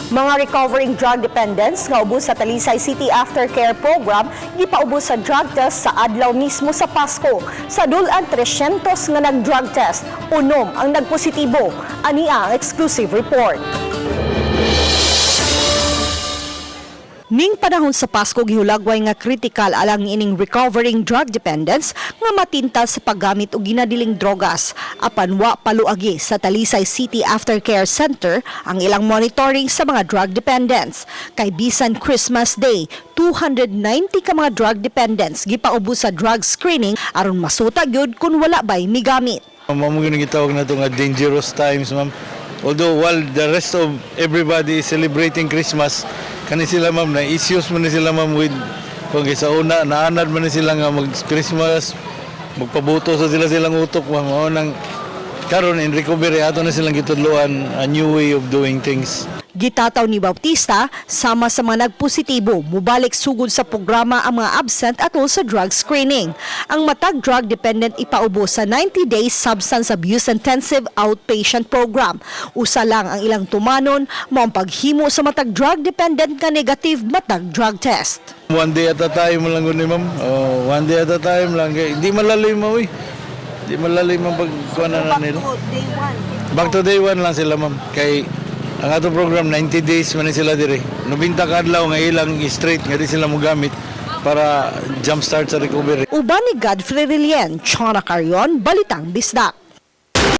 Mga recovering drug dependents nga ubos sa Talisay City Aftercare Program gipaubos sa drug test sa adlaw mismo sa Pasko. Sa dulan 300 nga nag-drug test, 6 ang nagpositibo. Ania ang exclusive report. Ning panahon sa Pasko gihulagway nga critical alang ining recovering drug dependents nga matintal sa paggamit og ginadiling drogas. Apan wa paluagi sa Talisay City Aftercare Center ang ilang monitoring sa mga drug dependents. Kay bisan Christmas Day, 290 ka mga drug dependents gipaubos sa drug screening aron masuta gyud kun wala bay migamit. Mamo gyud gitawag na nga dangerous times, ma'am. Although while the rest of everybody is celebrating Christmas, kani sila ma'am na issues man sila ma'am with kung sa una naanad man sila nga mag Christmas, magpabuto sa silang utok ma'am. Mao nang karon in recovery ato na silang gitudloan a new way of doing things. Gitataw ni Bautista, sama sa mga nagpositibo, mubalik sugod sa programa ang mga absent atol sa drug screening. Ang matag drug dependent ipaubo sa 90 days substance abuse intensive outpatient program. Usa lang ang ilang tumanon, mao ang paghimo sa matag drug dependent nga negative matag drug test. One day at a time lang guni ma'am. One day at a time lang. Hindi malalim mo Hindi malalim ang pagkuha na nila. Back to day one lang sila ma'am. Kay ang ato program 90 days man sila dire. 90 ka adlaw nga ilang straight nga di sila mogamit para jump start sa recovery. Uban ni Godfrey Rilien, Chona Carion, Balitang Bisdak.